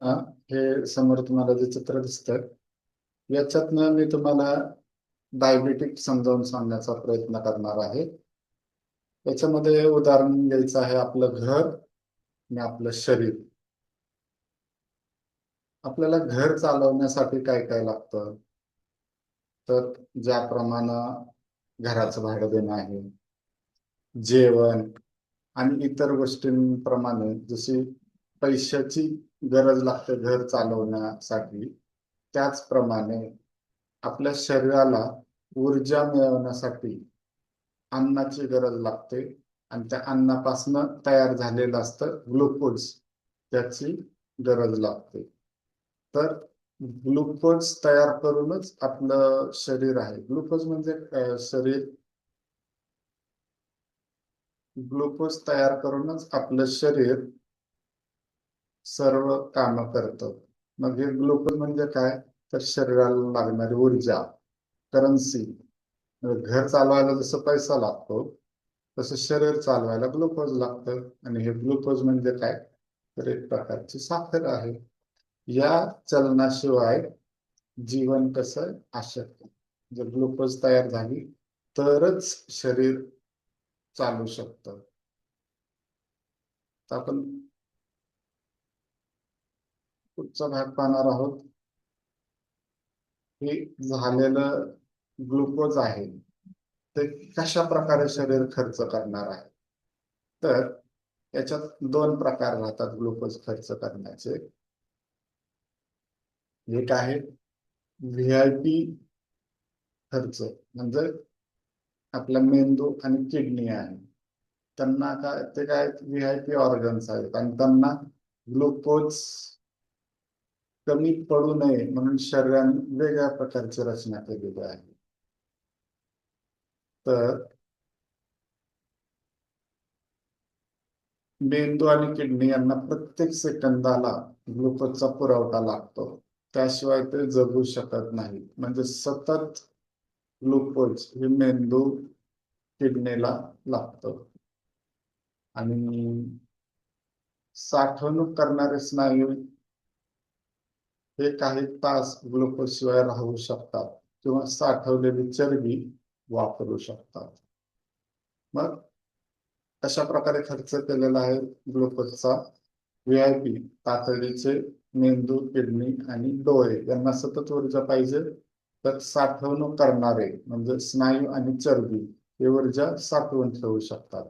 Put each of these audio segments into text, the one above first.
हा, हे समोर तुम्हाला जे चित्र दिसतंय याच्यातनं मी तुम्हाला डायबेटिक समजावून सांगण्याचा प्रयत्न करणार आहे. याच्यामध्ये उदाहरण घ्यायचं आहे आपलं घर आणि आपलं शरीर. आपल्याला घर चालवण्यासाठी काय काय लागतं, तर ज्याप्रमाणे घराचं भाडं देणं आहे, जेवण आणि इतर गोष्टींप्रमाणे जशी पैशाची गरज लागते घर चालवण्यासाठी, त्याचप्रमाणे आपल्या शरीराला ऊर्जा मिळवण्यासाठी अन्नाची गरज लागते आणि त्या अन्नापासून तयार झालेलं असतं ग्लुकोज, त्याची गरज लागते. तर ग्लुकोज तयार करूनच आपलं शरीर आहे. ग्लुकोज म्हणजे शरीर, ग्लुकोज तयार करूनच आपलं शरीर सर्व कामं करतं. मग हे ग्लुकोज म्हणजे काय, तर शरीराला लागणारी ऊर्जा, करन्सी. घर चालवायला जसं पैसा लागतो तसं शरीर चालवायला ग्लुकोज लागतं. आणि हे ग्लुकोज म्हणजे काय, तर एक प्रकारची साखर आहे. या चलनाशिवाय जीवन कसं अशक्य. जर ग्लुकोज तयार झाली तरच शरीर चालू शकतं. तर आपण पुढचा भाग पाहणार आहोत. हे झालेलं ग्लुकोज आहे ते कशा प्रकारे शरीर खर्च करणार आहे. तर याच्यात दोन प्रकार राहतात ग्लुकोज खर्च करण्याचे. एक आहे व्हीआयपी खर्च, म्हणजे आपला मेंदू आणि किडनी आहे, त्यांना काय, ते काय व्हीआयपी ऑर्गन्स आहेत आणि त्यांना ग्लुकोज कमी पडू नये म्हणून शरीराने वेगळ्या प्रकारची रचना केलेली आहे. तर मेंदू आणि किडनी यांना प्रत्येक सेकंदाला ग्लुकोजचा पुरवठा लागतो, त्याशिवाय ते जगू शकत नाही. म्हणजे सतत ग्लुकोज हे मेंदू किडनीला लागतं. आणि साठवणूक करणारे स्नायू हे काही तास ग्लुकोज शिवाय राहू शकतात किंवा साठवलेली चरबी वापरू शकतात. मग अशा प्रकारे खर्च केलेला आहे ग्लुकोजचा. व्हीआयपी तातडीचे मेंदू, किडनी आणि डोळे यांना सतत ऊर्जा पाहिजे, तर साठवणूक करणारे म्हणजे स्नायू आणि चरबी ही ऊर्जा साठवून ठेवू शकतात.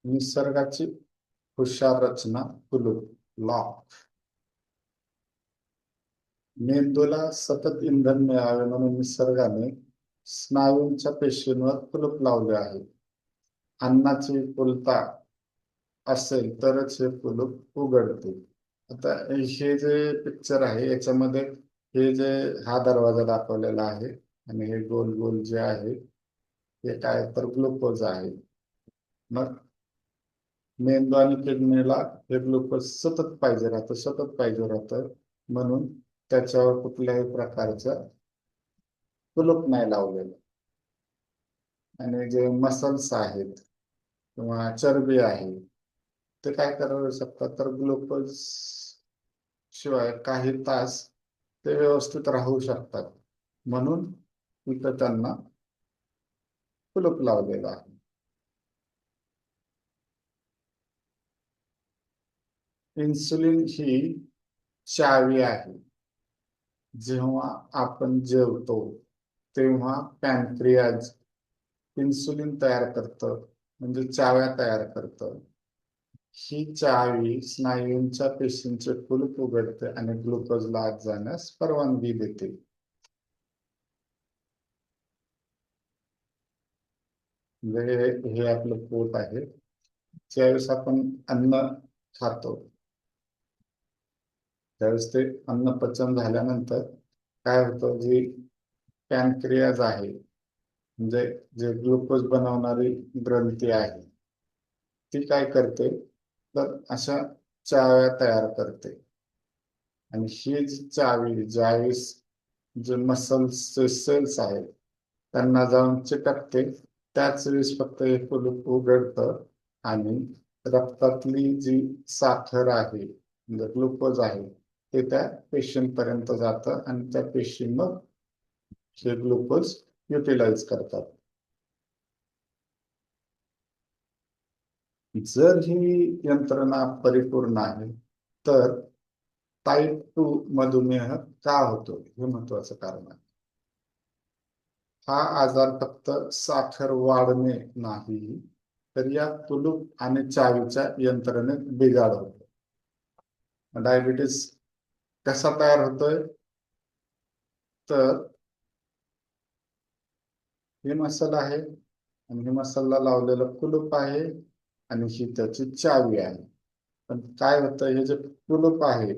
निसर्गाची हुशार रचना, कुलूप, लॉक. मेंदूला सतत इंधन मिळावे म्हणून निसर्गाने स्नायूंच्या पेशींवर कुलूप लावले आहे. अन्नाची पूलता असेल तरच हे कुलूप उघडते. आता हे जे पिक्चर आहे याच्यामध्ये हे जे हा दरवाजा दाखवलेला आहे आणि हे गोल गोल जे आहे हे काय, तर ग्लुकोज आहे. मग मेंदू आणि किडनीला हे ग्लुकोज सतत पाहिजे राहतं, सतत पाहिजे राहतं, म्हणून त्याच्यावर कुठल्याही प्रकारचं कुलूप नाही लावलेलं. आणि जे मसल्स आहेत किंवा चरबी आहे ते काय करू शकतात, तर ग्लुकोज शिवाय काही तास ते व्यवस्थित राहू शकतात, म्हणून इथं त्यांना कुलूप लावलेलं आहे. इन्सुलिन ही चावी आहे. जेव्हा आपण जेवतो तेव्हा पॅनक्रियाज इन्सुलिन तयार करतं, म्हणजे चाव्या तयार करतं. ही चावी स्नायूंच्या पेशींचे कुलूप उघडते आणि ग्लुकोजला आत जाण्यास परवानगी देते. म्हणजे हे आपलं पोट आहे. ज्यावेळेस आपण अन्न खातो त्यावेळेस ते अन्न पचन झाल्यानंतर काय होतं, जी पॅनक्रियाज आहे म्हणजे जे ग्लुकोज बनवणारी ग्रंथी आहे, ती काय करते तर अशा चाव्या तयार करते. आणि ही जी चावी ज्यावेळेस जे मसल्सचे सेल्स आहेत त्यांना जाऊन चिटकते, त्याच वेळेस फक्त हे कुलूप उघडतं आणि रक्तातली जी साखर आहे म्हणजे ग्लुकोज आहे ते त्या पेशींपर्यंत जातं आणि त्या पेशी मग हे ग्लुकोज युटिलाइज करतात. जर ही यंत्रणा परिपूर्ण आहे तर टाईप 2 मधुमेह का होतो हे महत्वाचं कारण आहे. हा आजार फक्त साखर वाढणे नाही, तर या कुलूप आणि चावीच्या यंत्रणेत बिघाड होतो. डायबिटीस कसा तयार होतोय तर हे मसल आहे आणि हे मसलला लावलेलं कुलूप आहे आणि ही त्याची चावी आहे. पण काय होतं, हे जे कुलूप आहे,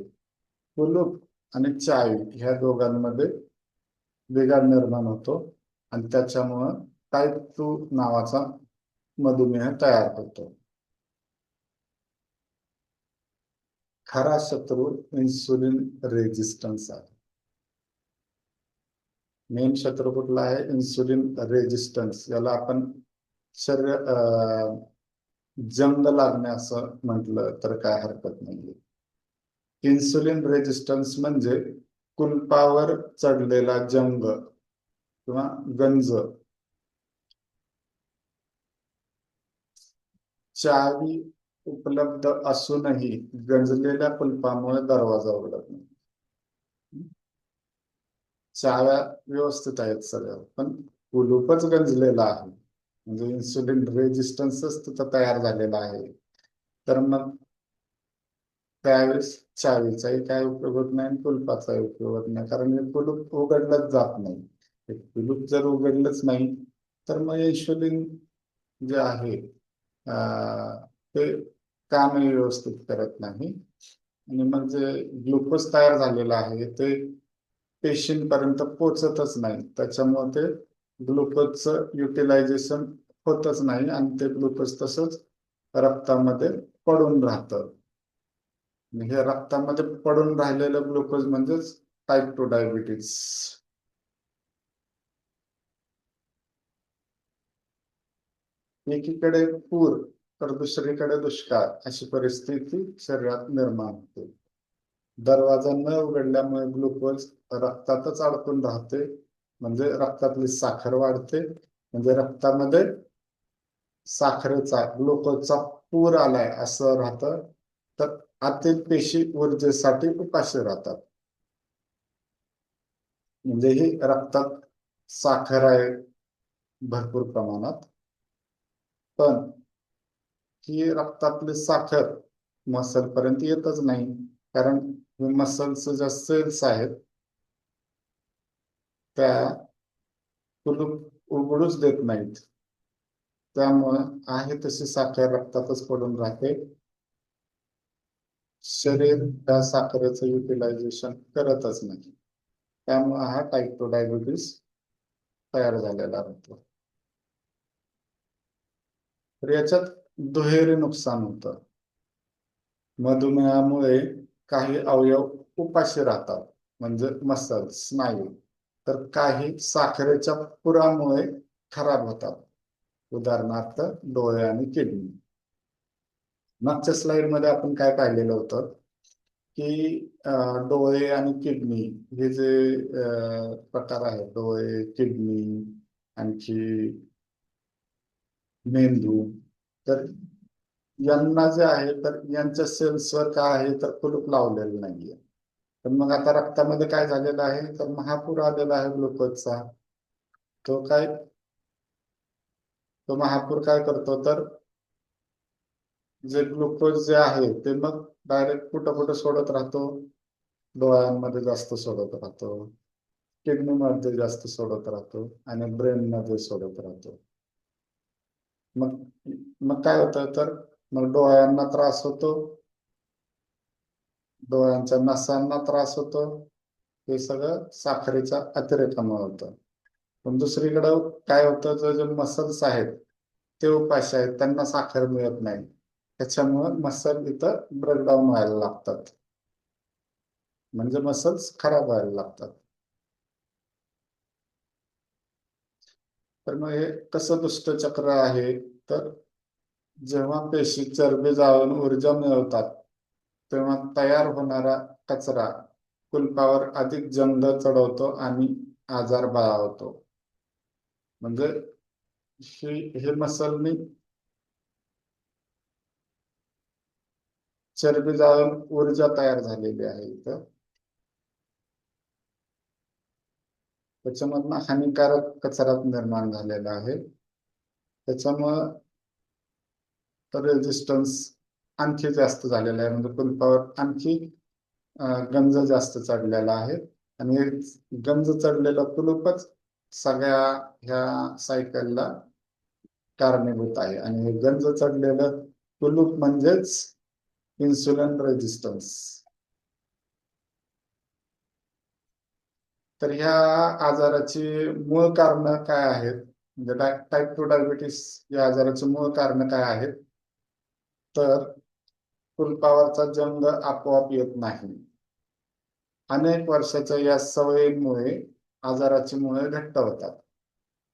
कुलूप आणि चावी ह्या दोघांमध्ये बिघाड निर्माण होतो आणि त्याच्यामुळं टाईप 2 नावाचा मधुमेह तयार होतो. खरा शत्रू इन्सुलिन रेजिस्टन्स आहे. मेन शत्रू कुठला आहे? Insulin resistance. याला आपण शरीर जंग लागणे असं म्हटलं तर काय हरकत नाहीये. इन्सुलिन रेजिस्टन्स म्हणजे कुलपावर चढलेला जंग किंवा गंज. चावी उपलब्ध असूनही गंजलेल्या कुलपामुळे दरवाजा उघडत नाही. चाव्या व्यवस्थित आहेत सगळ्या, पण कुलूपच गंजलेला आहे म्हणजे इन्सुलिन रेजिस्टन्सच तिथं तयार झालेला आहे. तर मग त्यावेळेस चावीचाही काय उपयोग होत नाही आणि कुलपाचाही उपयोग होत नाही, कारण हे कुलूप उघडलंच जात नाही. हे कुलूप जर उघडलंच नाही तर मग इन्शुलिन जे आहे ते कामही व्यवस्थित करत नाही आणि मग जे ग्लुकोज तयार झालेलं आहे ते पेशींपर्यंत पोचतच नाही. त्याच्यामुळे ते ग्लुकोजचं युटिलायझेशन होतच नाही आणि ते ग्लुकोज तसंच रक्तामध्ये पडून राहतं. हे रक्तामध्ये पडून राहिलेलं ग्लुकोज म्हणजेच टाईप 2 डायबिटीज. एकीकडे पूर तर दुसरीकडे दुष्काळ अशी परिस्थिती शरीरात निर्माण होते. दरवाजा न उघडल्यामुळे ग्लुकोज रक्तातच अडकून राहते, म्हणजे रक्तातली साखर वाढते, म्हणजे रक्तामध्ये साखरेचा ग्लुकोजचा पूर आलाय असं राहतं. तर आतील पेशी ऊर्जेसाठी उपाशी राहतात. म्हणजे ही रक्तात साखर आहे भरपूर प्रमाणात, पण ही रक्तातली साखर मसल पर्यंत येतच नाही, कारण मसल्स ज्या सेल्स आहेत त्या कुलूप उघडूच देत नाहीत. त्यामुळं आहे तशी साखर रक्तातच पडून राहते. शरीर त्या साखरेचं युटिलायझेशन करतच नाही. त्यामुळे हा टाईप 2 डायबिटीस तयार झालेला राहतो. तर याच्यात दुहेरी नुकसान होतं. मधुमेहामुळे काही अवयव उपाशी राहतात म्हणजे मसल स्नायू, तर काही साखरेच्या पुरामुळे खराब होतात. उदाहरणार्थ डोळे आणि किडनी. मागच्या स्लाइड मध्ये आपण काय पाहिलेलं होतं की डोळे आणि किडनी हे जे प्रकार आहेत, डोळे, किडनी, आणखी मेंदू, तर यांना जे आहे तर यांच्या सेल्सवर काय आहे तर कुलूप लावलेलं नाहीये. पण मग आता रक्तामध्ये काय झालेलं आहे तर महापूर आलेला आहे ग्लुकोजचा. तो काय तो महापूर काय करतो तर जे ग्लुकोज जे आहे ते मग डायरेक्ट कुठं कुठं सोडत राहतो, डोळ्यांमध्ये जास्त सोडत राहतो, किडनीमध्ये जास्त सोडत राहतो आणि ब्रेनमध्ये सोडत राहतो. मग मग काय होतं तर मग डोळ्यांना त्रास होतो, डोळ्यांच्या नसांना त्रास होतो. हे सगळं साखरेच्या अतिरेकामुळे होतं. पण दुसरीकडं काय होतं, जे मसल्स आहेत ते उपाशी आहेत, त्यांना साखर मिळत नाही, त्याच्यामुळे मसल इथं ब्रेकडाऊन व्हायला लागतात, म्हणजे मसल्स खराब व्हायला लागतात. तर मग हे कसं दुष्टचक्र आहे, तर जेव्हा पेशी चरबी जाळून ऊर्जा मिळवतात तेव्हा तयार होणारा कचरा कुलपावर अधिक जंग चढवतो आणि आजार बळावतो. म्हणजे हे मसलनी चरबी जाळून ऊर्जा तयार झालेली आहे इथं, त्याच्यामधनं हानिकारक कचरा निर्माण झालेला आहे. त्याच्यामुळं रेजिस्टन्स आणखी जास्त झालेला आहे, म्हणजे कुलपावर आणखी गंज जास्त चढलेला आहे. आणि हे गंज चढलेलं कुलूपच सगळ्या ह्या सायकलला कारणीभूत आहे. आणि हे गंज चढलेलं कुलूप म्हणजेच इन्सुलिन रेजिस्टन्स. तर ह्या आजाराची मूळ कारण काय आहेत, म्हणजे टाईप 2 डायबिटीस या आजाराची मूळ कारण काय आहेत, तर फुलपावरचा जंग आपोआप येत नाही. अनेक वर्षाच्या या सवयींमुळे आजाराची मुळे घट्ट होतात.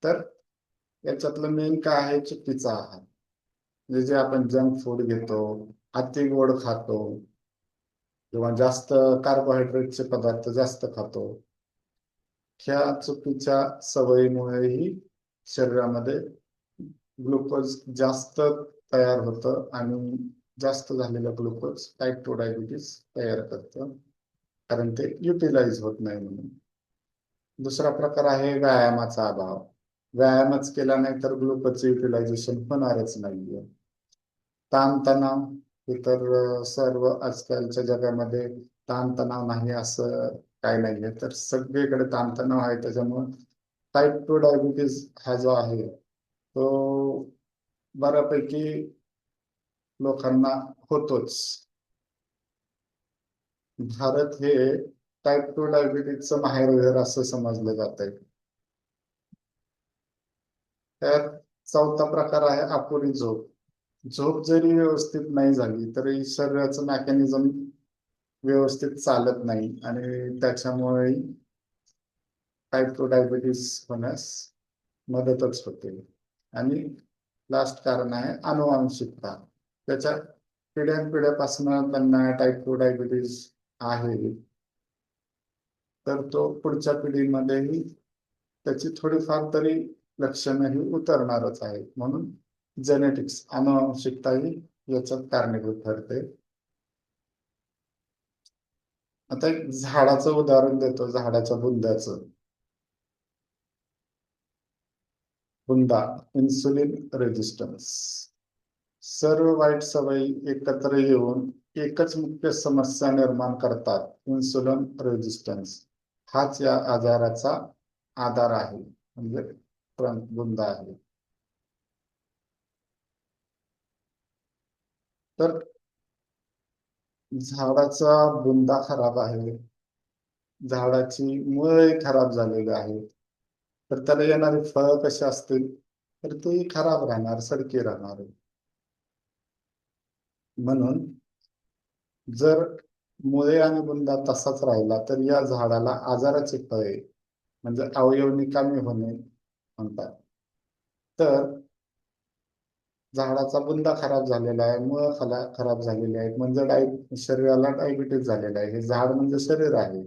तर याच्यातलं मेन काय आहे, चुकीचा आहार. म्हणजे जे आपण जंक फूड घेतो, अति गोड खातो किंवा जास्त कार्बोहायड्रेटचे पदार्थ जास्त खातो, ह्या चुकीच्या सवयीमुळेही शरीरामध्ये ग्लुकोज जास्त तयार होतं आणि जास्त झालेलं ग्लुकोज टाईप 2 डायबिटीस तयार करतं, कारण ते युटिलाइज होत नाही म्हणून. दुसरा प्रकार आहे व्यायामाचा अभाव. व्यायामच केला नाही तर ग्लुकोजचे युटिलायझेशन होणारच नाहीये. ताणतणाव, हे तर सर्व आजकालच्या जगामध्ये ताणतणाव नाही असं काही नाहीये, तर सगळीकडे ताणतणाव आहे. त्याच्यामुळे टाईप 2 डायबिटीज हा जो आहे तो बऱ्यापैकी लोकांना होतोच. भारत हे टाईप 2 डायबिटीजचं माहेरघर असं समजलं जात आहे. त्यात चौथा प्रकार आहे अपुरी झोप. झोप जरी व्यवस्थित नाही झाली तरी शरीराचं मेकॅनिझम व्यवस्थित चालत नाही आणि त्याच्यामुळे टाईप 2 डायबिटीस होण्यास मदतच होते. आणि लास्ट कारण आहे अनुवांशिकता. त्याच्या पिढ्यानपिढ्यापासून त्यांना टाईप 2 डायबिटीस आहे, तर तो पुढच्या पिढीमध्येही त्याची थोडीफार तरी लक्षणं ही उतरणारच आहे. म्हणून जेनेटिक्स, अनुवांशिकता ही याच्यात कारणीभूत ठरते. आता एक झाडाचं उदाहरण देतो, झाडाच्या बुंद्याचं. बुंदा, इन्सुलिन रेजिस्टन्स. सर्व वाईट सवयी एकत्र येऊन एकच मुख्य समस्या निर्माण करतात, इन्सुलिन रेजिस्टन्स. हाच या आजाराचा आधार आहे, म्हणजे बुंदा आहे. तर झाडाचा बुंदा खराब आहे, झाडाची मुळे खराब झालेली आहे, तर त्याला येणारी फळं कशी असतील, तर ती खराब राहणार, सडकी राहणार. म्हणून जर मुळे आणि बुंदा तसाच राहिला तर या झाडाला आजाराचे फळे, म्हणजे अवयव निकामी होणे म्हणतात. तर झाडाचा बुंदा खराब झालेला आहे, मुळं खराब झालेली आहेत, म्हणजे शरीराला डायबिटीस झालेला आहे. हे झाड म्हणजे शरीर आहे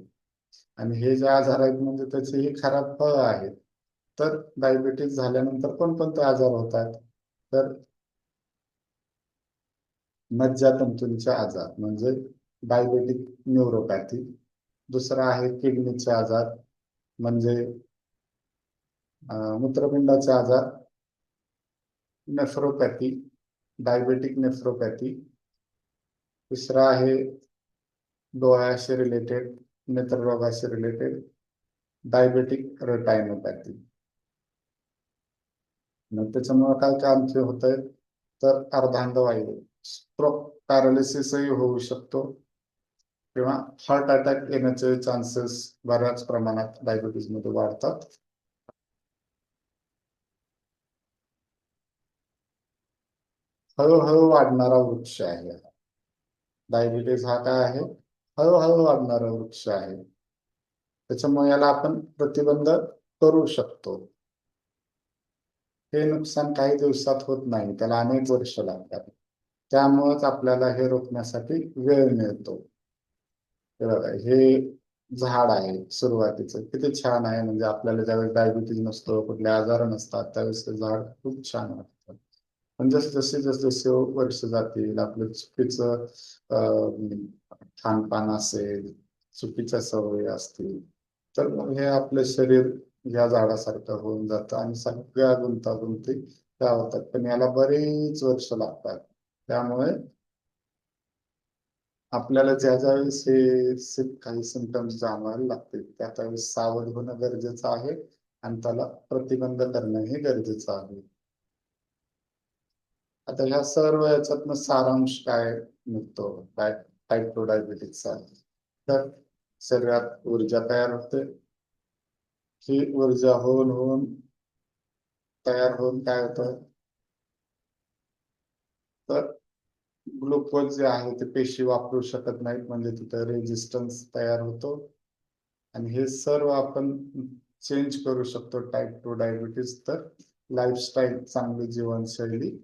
आणि हे जे आजार आहेत म्हणजे त्याची ही खराब फळं आहेत. तर डायबिटीस झाल्यानंतर कोणकोणते आजार होतात, तर मज्जातंतूंचे आजार म्हणजे डायबेटिक न्यूरोपॅथी. दुसरा आहे किडनीचे आजार म्हणजे मूत्रपिंडाचे आजार, नेफ्रोपॅथी. डायबेटिक नेफ्रोपॅथी. तिसरा आहे डोळ्याशी रिलेटेड, नेत्ररोगाशी रिलेटेड डायबेटिक रेटायनोपॅथी. मग त्याच्यामुळे काय काय आणखी होत आहे, तर अर्धांगवायू, स्ट्रोक, पॅरालिसिसही होऊ शकतो किंवा हार्ट अटॅक येण्याचे चान्सेस बऱ्याच प्रमाणात डायबिटीज मध्ये वाढतात. हळूहळू वाढणारा वृक्ष आहे. डायबिटीज हा काय आहे, हळूहळू वाढणारा वृक्ष आहे. त्याच्यामुळे याला आपण प्रतिबंध करू शकतो. हे नुकसान काही दिवसात होत नाही, त्याला अनेक वर्ष लागतात. त्यामुळेच आपल्याला हे रोखण्यासाठी वेळ मिळतो. हे बघा, हे झाड आहे सुरुवातीचं, किती छान आहे. म्हणजे आपल्याला ज्यावेळेस डायबिटीज नसतो, कुठले आजार नसतात, त्यावेळेस ते झाड खूप छान वाटतं. पण जसे वर्ष जातील, आपलं चुकीचं खानपान असेल, चुकीच्या सवयी असतील, तर मग हे आपलं शरीर या झाडासारखं होऊन जातं आणि सगळ्या गुंतागुंती त्या होतात. पण याला बरीच वर्ष लागतात. त्यामुळे आपल्याला ज्या ज्यावेळेस हे काही सिमटम्स जाणवायला लागतील, त्या त्यावेळेस सावध होणं गरजेचं आहे आणि त्याला प्रतिबंध करणं हे गरजेचं आहे. आता ह्या सर्व याच्यातनं सारांश काय निघतो टाईप 2 डायबिटीजचा, तर शरीरात ऊर्जा तयार होते. ही ऊर्जा होऊन होऊन तयार होऊन काय होतं, तर ग्लुकोज जे आहे ते पेशी वापरू शकत नाहीत, म्हणजे तिथं रेजिस्टन्स तयार होतो. आणि हे सर्व आपण चेंज करू शकतो टाईप 2 डायबिटीज, तर लाईफस्टाईल, चांगली जीवनशैली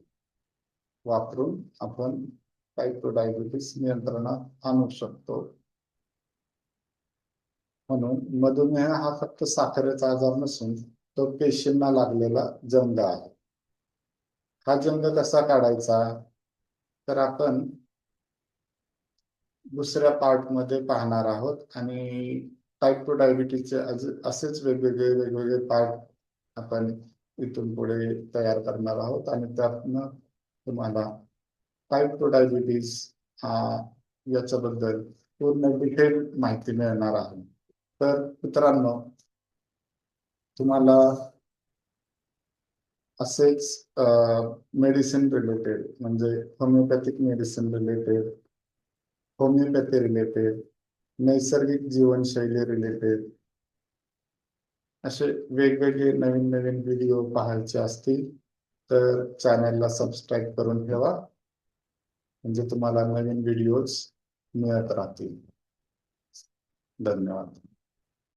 वापरून आपण टाईप 2 डायबिटीस नियंत्रणात आणू शकतो. म्हणून मधुमेह हा फक्त साखरेचा आजार नसून तो पेशींना लागलेला जंग आहे. हा जंग कसा काढायचा, तर आपण दुसऱ्या पार्ट मध्ये पाहणार आहोत. आणि टाईप 2 डायबिटीजचे असेच वेगवेगळे वेगवेगळे पार्ट आपण इथून पुढे तयार करणार आहोत आणि त्यातनं तुम्हाला टाईप 2 डायबिटीज हा याच्याबद्दल पूर्ण डिटेल माहिती मिळणार आहे. तर मित्रांनो, तुम्हाला असेच मेडिसिन रिलेटेड, म्हणजे homeopathic medicine related, homeopathy related, नैसर्गिक जीवनशैली रिलेटेड असे वेगवेगळे नवीन नवीन व्हिडिओ पाहायचे असतील तर चॅनलला सबस्क्राईब करून ठेवा, म्हणजे तुम्हाला नवीन व्हिडिओज मिळत राहतील. धन्यवाद.